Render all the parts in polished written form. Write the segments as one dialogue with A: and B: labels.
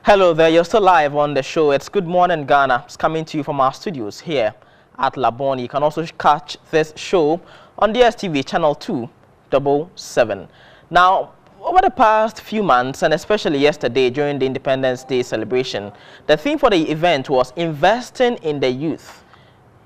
A: Hello there, you're still live on the show. It's Good Morning Ghana. It's coming to you from our studios here at Labone. You can also catch this show on DSTV channel 277. Now, over the past few months, and especially yesterday during the Independence Day celebration, the theme for the event was investing in the youth.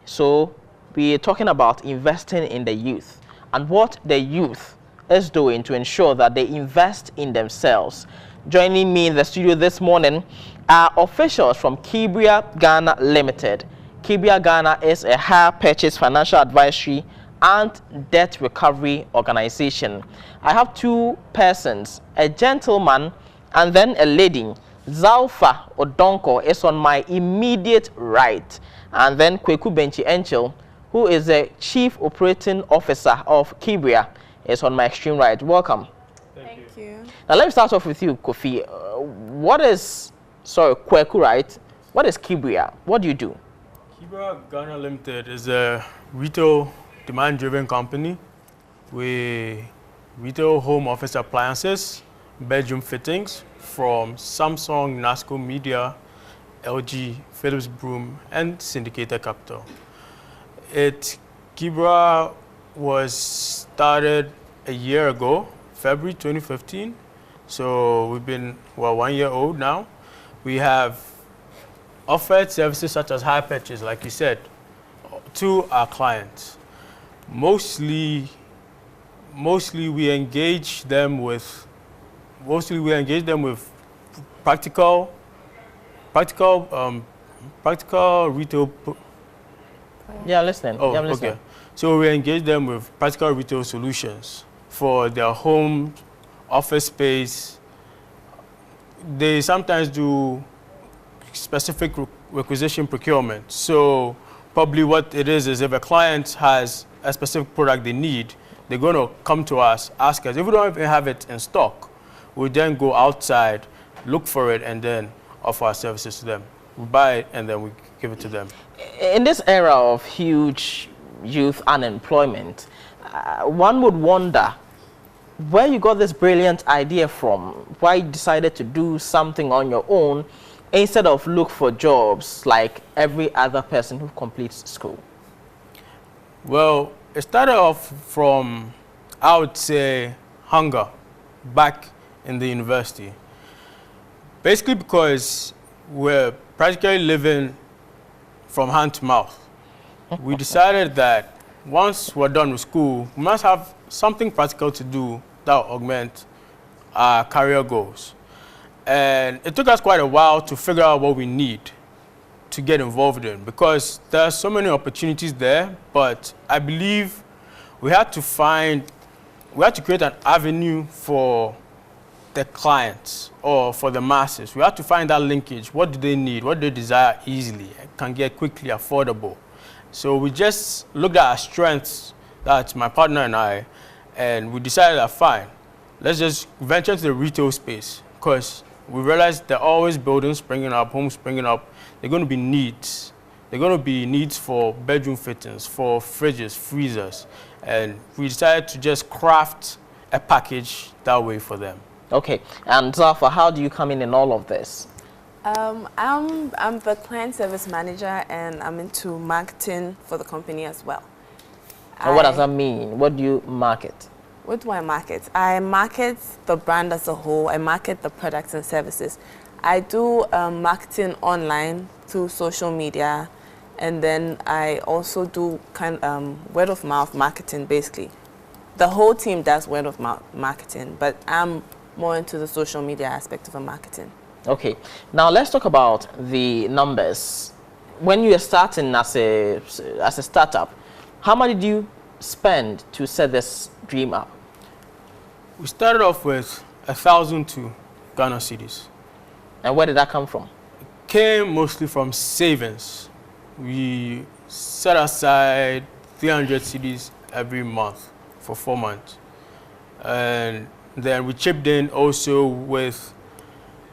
A: So we're talking about investing in the youth and what the youth is doing to ensure that they invest in themselves. Joining me in the studio this morning are officials from Kebra-Ghana Limited. Kebra-Ghana is a hire purchase financial advisory and debt recovery organization. I have two persons, a gentleman and then a lady. Zalfa Odonko is on my immediate right, and then Kweku Benchi Enchil, who is the Chief Operating Officer of Kebra, is on my extreme right. Welcome.
B: Thank you.
A: Now let me start off with you, Kofi. Kweku, right? What is Kebra? What do you do?
C: Kebra-Ghana Limited is a retail demand-driven company. We retail home office appliances, bedroom fittings from Samsung, Nasco Media, LG, Philips Broom, and Syndicated Capital. Kebra was started a year ago, February 2015. So we've been 1 year old now. We have offered services such as hire purchase, like you said, to our clients. Mostly we engage them with practical retail.
A: Yeah, listening.
C: Oh,
A: yeah, I'm listening.
C: Okay. So we engage them with practical retail solutions for their home, office space. They sometimes do specific requisition procurement. So probably what it is if a client has a specific product they need, they're going to come to us, ask us. If we don't even have it in stock, we then go outside, look for it, and then offer our services to them. We buy it, and then we give it to them.
A: In this era of huge youth unemployment, one would wonder where you got this brilliant idea from, why you decided to do something on your own instead of look for jobs like every other person who completes school.
C: Well, it started off from, I would say, hunger back in the university. Basically because we're practically living from hand to mouth. We decided that once we're done with school, we must have something practical to do that will augment our career goals. And it took us quite a while to figure out what we need to get involved in, because there are so many opportunities there, but I believe we had to create an avenue for the clients or for the masses. We had to find that linkage. What do they need? What do they desire easily? Can get quickly, affordable. So we just looked at our strengths, that's my partner and I, and we decided that fine, let's just venture into the retail space, because we realized there are always buildings springing up, homes springing up. There are going to be needs. There are going to be needs for bedroom fittings, for fridges, freezers, and we decided to just craft a package that way for them.
A: Okay, and Zalfa, how do you come in all of this?
B: I'm the client service manager, and I'm into marketing for the company as well.
A: And what does that mean? What do you market?
B: What do I market? I market the brand as a whole. I market the products and services. I do marketing online through social media, and then I also do word of mouth marketing, basically. The whole team does word of mouth marketing, but I'm more into the social media aspect of the marketing.
A: Okay, now let's talk about the numbers. When you were starting as a startup, how much did you spend to set this dream up?
C: We started off with 1,002 Ghana cedis.
A: And where did that come from?
C: It came mostly from savings. We set aside 300 cedis every month for 4 months. And then we chipped in also with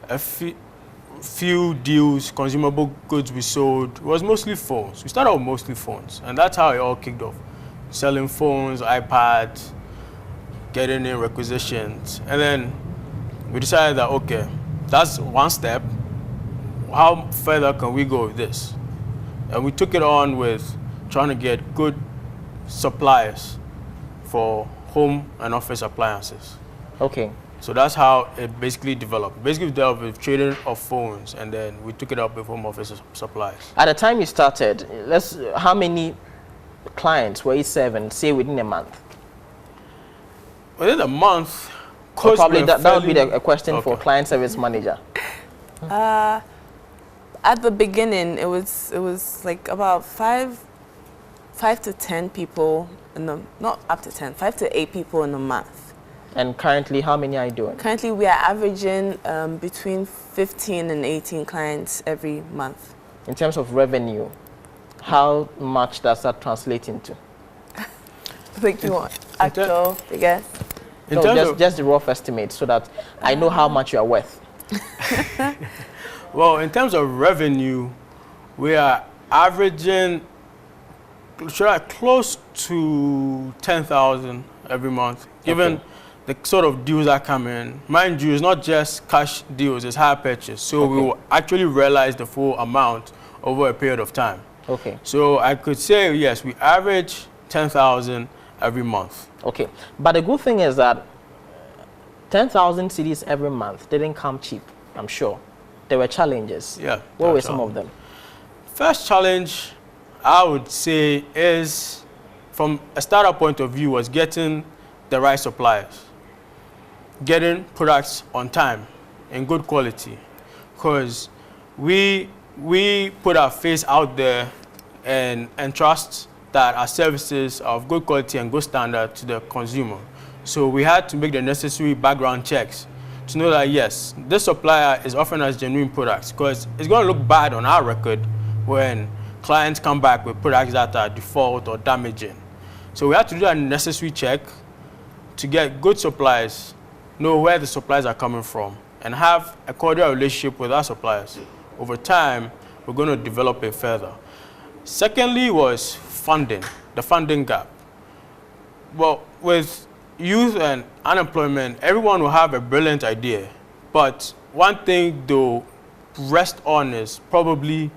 C: a few deals, consumable goods we sold. It was mostly phones. We started with mostly phones, and that's how it all kicked off. Selling phones, iPads, getting in requisitions. And then we decided that, okay, that's one step. how further can we go with this? And we took it on with trying to get good suppliers for home and office appliances.
A: Okay.
C: So that's how it basically developed. Basically, we developed with trading of phones, and then we took it up with home office supplies.
A: At the time you started, how many clients were you serving, say, within a month?
C: Within a month,
A: so probably that would be a question for client service manager.
B: At the beginning, it was like about five to 10 people not up to 10, 5 to 8 people in a month.
A: And currently, how many are you doing?
B: Currently, we are averaging between 15 and 18 clients every month.
A: In terms of revenue, how much does that translate into?
B: Like you want actual figures?
A: No, just the rough estimate so that I know how much you are worth.
C: Well, in terms of revenue, we are averaging close to 10,000 every month, given the sort of deals that come in. Mind you, it's not just cash deals, it's hire purchase. So we will actually realize the full amount over a period of time.
A: Okay.
C: So I could say, yes, we average 10,000 every month.
A: Okay. But the good thing is that 10,000 cedis every month didn't come cheap, I'm sure. There were challenges.
C: Yeah.
A: What were some of them?
C: First challenge, I would say, is from a startup point of view, was getting the right suppliers, getting products on time in good quality, because we put our face out there and trust that our services are of good quality and good standard to the consumer. So we had to make the necessary background checks to know that, yes, this supplier is offering us genuine products, because it's going to look bad on our record when clients come back with products that are default or damaging. So we had to do a necessary check to get good suppliers, know where the suppliers are coming from, and have a cordial relationship with our suppliers. Over time, we're going to develop it further. Secondly was funding, the funding gap. Well, with youth and unemployment, everyone will have a brilliant idea. But one thing to rest on is probably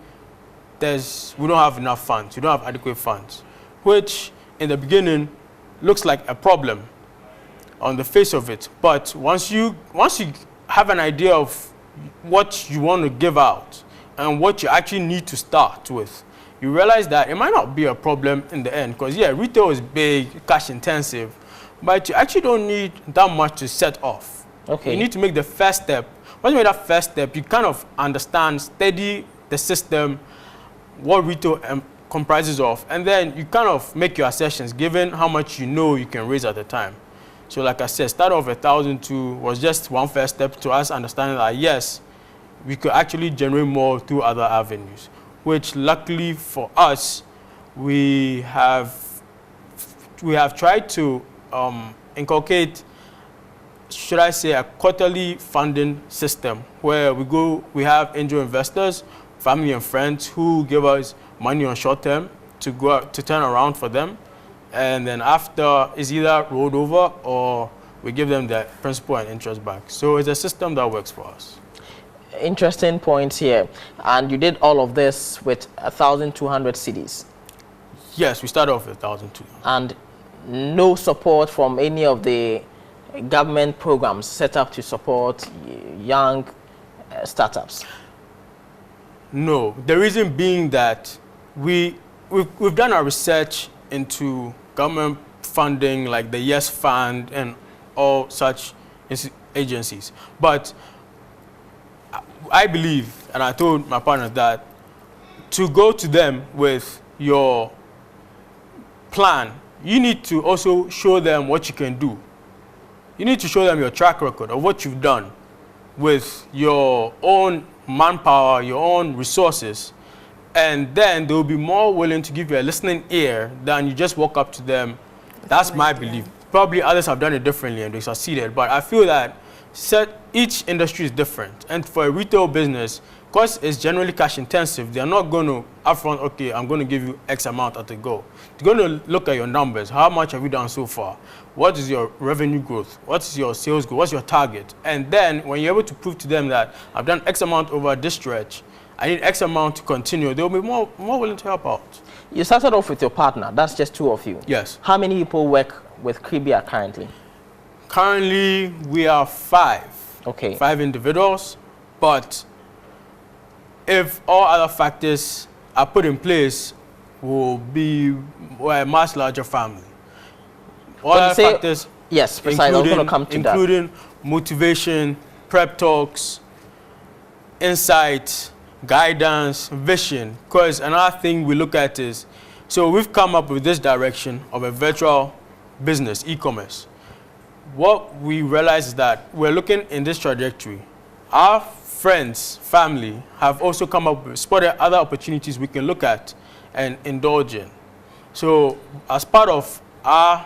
C: we don't have enough funds. We don't have adequate funds, which in the beginning looks like a problem on the face of it. But once you have an idea of what you want to give out and what you actually need to start with, you realize that it might not be a problem in the end. Because, yeah, retail is big, cash intensive, but you actually don't need that much to set off. Okay. You need to make the first step. Once you make that first step, you kind of understand, study the system, what retail comprises of, and then you kind of make your assertions given how much you know you can raise at the time. So like I said, start off 1,002 was just one first step to us understanding that, yes, we could actually generate more through other avenues, which luckily for us, we have tried to inculcate, should I say, a quarterly funding system where we have angel investors, family and friends who give us money on short term to go out, to turn around for them, and then after is either rolled over or we give them the principal and interest back. So it's a system that works for us.
A: Interesting points here. And you did all of this with 1,200 cedis.
C: Yes, we started off with 1,200.
A: And no support from any of the government programs set up to support young startups.
C: No, the reason being that we've done our research into government funding like the Yes Fund and all such agencies. But I believe, and I told my partner that, to go to them with your plan, you need to also show them what you can do. You need to show them your track record of what you've done with your own manpower, your own resources, and then they'll be more willing to give you a listening ear than you just walk up to them. That's my belief. Probably others have done it differently and they succeeded, but I feel that each industry is different. And for a retail business, because it's generally cash intensive, they're not going to upfront, okay, I'm going to give you X amount at the go. They're going to look at your numbers. How much have you done so far? What is your revenue growth? What is your sales growth? What's your target? And then when you're able to prove to them that I've done X amount over this stretch, I need X amount to continue, they'll be more willing to help out.
A: You started off with your partner. That's just two of you.
C: Yes.
A: How many people work with Kebra currently?
C: Currently, we are 5.
A: Okay.
C: 5 individuals, but if all other factors are put in place, we're a much larger family. All other factors,
A: yes, precisely. I was going to come to that.
C: Including motivation, prep talks, insight, guidance, vision. Because another thing we look at is, so we've come up with this direction of a virtual business, e-commerce. What we realize is that we're looking in this trajectory. Our friends, family have also come up with spotted other opportunities we can look at and indulge in. So as part of our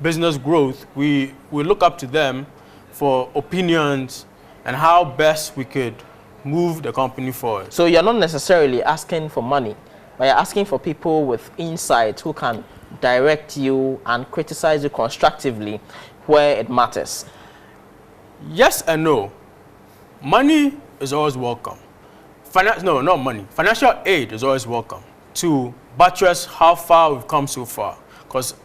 C: business growth, we look up to them for opinions and how best we could move the company forward.
A: So you're not necessarily asking for money, but you're asking for people with insight who can direct you and criticize you constructively where it matters.
C: Yes and no. Money is always welcome. No, not money. Financial aid is always welcome to buttress how far we've come so far. Because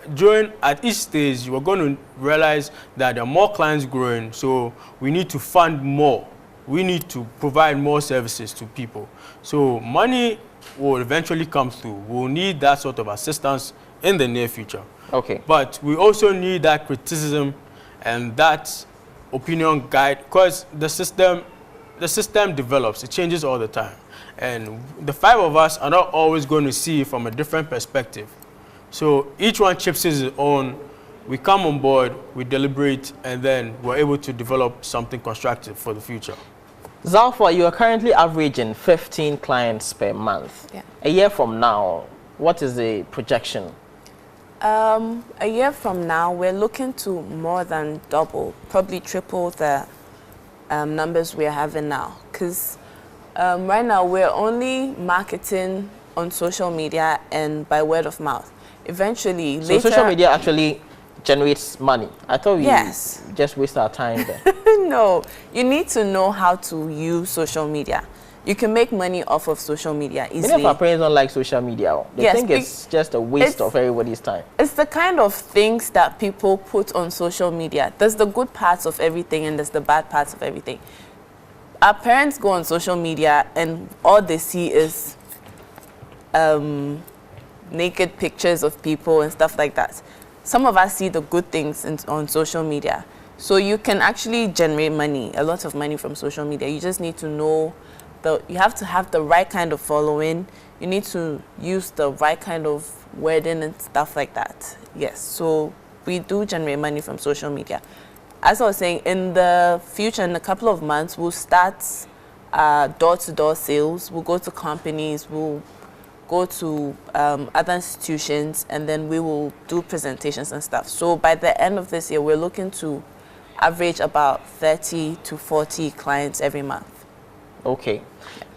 C: at each stage, you are going to realize that there are more clients growing, so we need to fund more. We need to provide more services to people. So money will eventually come through. We'll need that sort of assistance in the near future.
A: Okay.
C: But we also need that criticism and that opinion guide, because the system develops, it changes all the time. And the 5 of us are not always going to see from a different perspective. So each one chips his own, we come on board, we deliberate, and then we're able to develop something constructive for the future.
A: Zalfa, you are currently averaging 15 clients per month.
B: Yeah.
A: A year from now, what is the projection?
B: A year from now, we're looking to more than double, probably triple the numbers we're having now. Because right now, we're only marketing on social media and by word of mouth. Eventually,
A: so social media actually generates money. I thought we just waste our time there.
B: No, you need to know how to use social media. You can make money off of social media easily.
A: Many of our parents don't like social media. They think it's just a waste of everybody's time.
B: It's the kind of things that people put on social media. There's the good parts of everything and there's the bad parts of everything. Our parents go on social media and all they see is naked pictures of people and stuff like that. Some of us see the good things on social media. So you can actually generate money, a lot of money from social media. You just need to know, you have to have the right kind of following. You need to use the right kind of wording and stuff like that. Yes, so we do generate money from social media. As I was saying, in the future, in a couple of months, we'll start door-to-door sales. We'll go to companies, we'll go to other institutions, and then we will do presentations and stuff. So by the end of this year, we're looking to average about 30 to 40 clients every month.
A: Okay.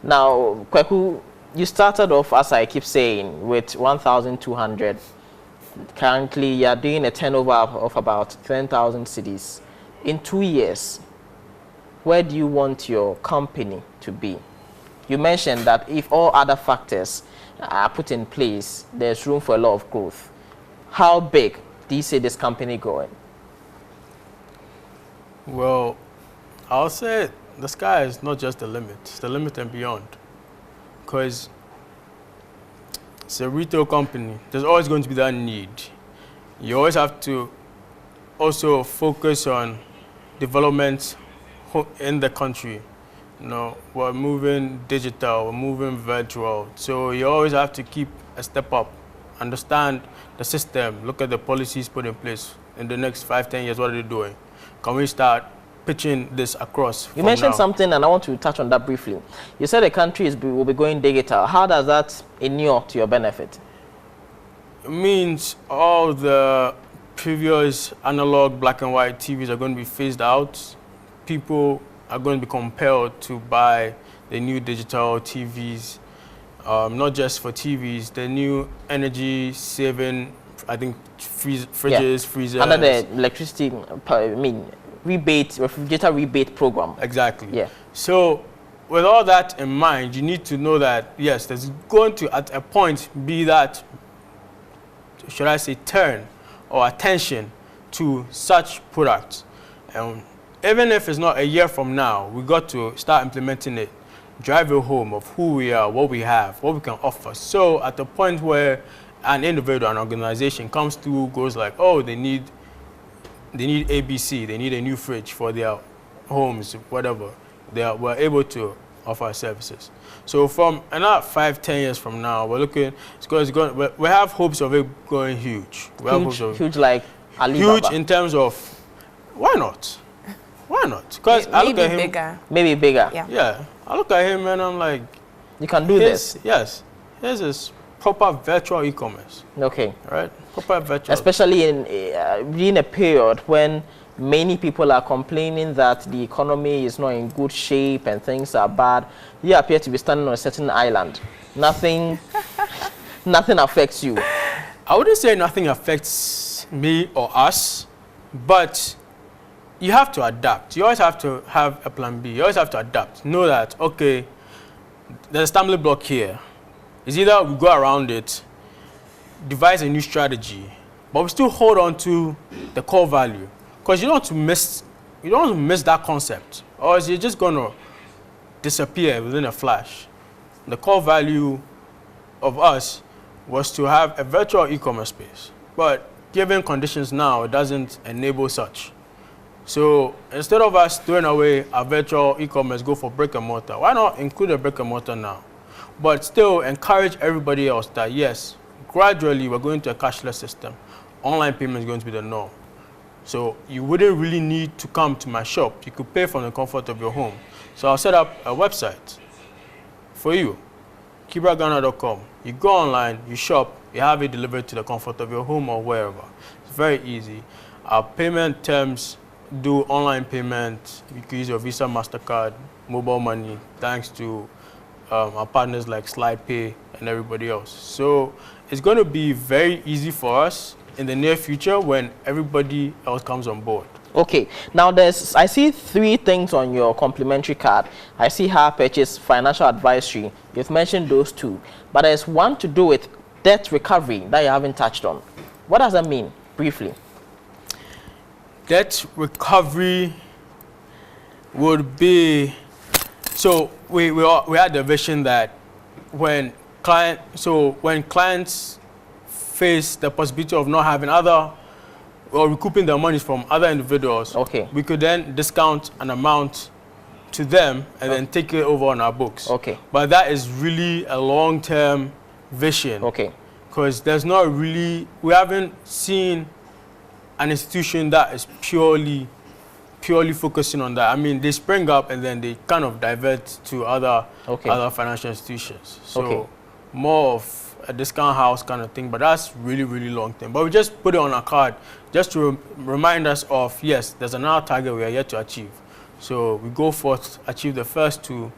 A: Now, Kweku, you started off, as I keep saying, with 1,200. Currently, you're doing a turnover of about 10,000 cedis. In 2 years, where do you want your company to be? You mentioned that if all other factors are put in place, there's room for a lot of growth. How big do you see this company going?
C: Well, I'll say the sky is not just the limit, it's the limit and beyond. Because it's a retail company, there's always going to be that need. You always have to also focus on development in the country. You know, we're moving digital, we're moving virtual. So you always have to keep a step up, understand the system, look at the policies put in place in the next 5-10 years, what are they doing? Can we start pitching this across?
A: You mentioned something, and I want to touch on that briefly. You said the country will be going digital. How does that inure to your benefit?
C: It means all the previous analog black and white TVs are going to be phased out. People are going to be compelled to buy the new digital TVs, not just for TVs, the new energy saving, I think, fridges, freezers.
A: Under the electricity, refrigerator rebate program.
C: Exactly.
A: Yeah.
C: So with all that in mind, you need to know that, yes, there's going to, at a point, be that, should I say, turn or attention to such products. Even if it's not a year from now, we got to start implementing it, drive it home of who we are, what we have, what we can offer. So at the point where an individual, an organization comes through, goes like, oh, they need ABC, they need a new fridge for their homes, whatever, we're able to offer services. So from another 5-10 years from now, we're looking, we have hopes of it going huge.
A: Huge like Alibaba.
C: Huge in terms of, why not? Why not? Because I look at him.
B: Bigger.
A: Maybe bigger.
C: Yeah. I look at him and I'm like,
A: you can do this.
C: Yes. Here's this proper virtual e-commerce.
A: Okay.
C: Right? Proper virtual.
A: Especially in a period when many people are complaining that the economy is not in good shape and things are bad. You appear to be standing on a certain island. Nothing affects you.
C: I wouldn't say nothing affects me or us, but you have to adapt. You always have to have a plan B. You always have to adapt. Know that, okay, there's a stumbling block here. It's either we go around it, devise a new strategy, but we still hold on to the core value. Because you don't want to miss that concept, or else you're just going to disappear within a flash. The core value of us was to have a virtual e-commerce space, but given conditions now, it doesn't enable such. So instead of us throwing away our virtual e-commerce, go for brick and mortar. Why not include a brick and mortar now? But still encourage everybody else that yes, gradually we're going to a cashless system. Online payment is going to be the norm. So you wouldn't really need to come to my shop. You could pay from the comfort of your home. So I'll set up a website for you, Kebra-Ghana.com. You go online, you shop, you have it delivered to the comfort of your home or wherever. It's very easy. Our payment terms do online payment. You can use your Visa, MasterCard, mobile money, thanks to our partners like SlidePay and everybody else. So it's going to be very easy for us in the near future when everybody else comes on board.
A: Okay, now I see 3 things on your complimentary card. I see hire purchase, financial advisory. You've mentioned those 2, but there's one to do with debt recovery that you haven't touched on. What does that mean, briefly?
C: Debt recovery would be, so we had the vision that when clients face the possibility of not having or recouping their monies from other individuals,
A: okay,
C: we could then discount an amount to them and then take it over on our books.
A: Okay.
C: But that is really a long-term vision.
A: Okay.
C: Because there's not really, we haven't seen an institution that is purely focusing on that. I mean, they spring up and then they kind of divert to other financial institutions. So more of a discount house kind of thing, but that's really, really long term. But we just put it on our card just to remind us of, yes, there's another target we are yet to achieve. So we go forth, achieve the first 2,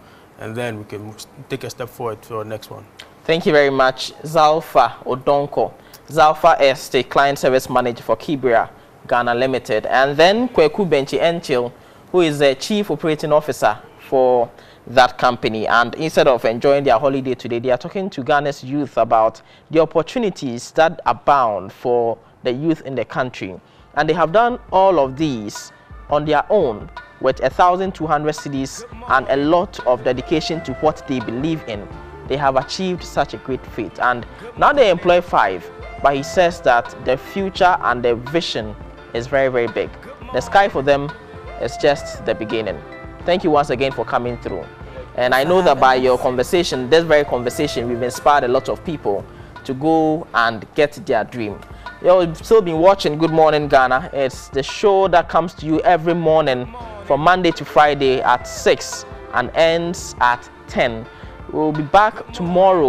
C: and then we can take a step forward to our next one.
A: Thank you very much, Zalfa Odonko. Zalfa is the client service manager for Kebra-Ghana Limited. And then Kweku Benchi Enchil, who is the chief operating officer for that company. And instead of enjoying their holiday today, they are talking to Ghana's youth about the opportunities that abound for the youth in the country. And they have done all of these on their own with 1,200 cedis and a lot of dedication to what they believe in. They have achieved such a great feat. And now they employ 5, but he says that the future and the vision is very, very big. The sky for them is just the beginning. Thank you once again for coming through. And I know that by your conversation, this very conversation, we've inspired a lot of people to go and get their dream. You've still been watching Good Morning Ghana. It's the show that comes to you every morning from Monday to Friday at 6 and ends at 10. We'll be back tomorrow.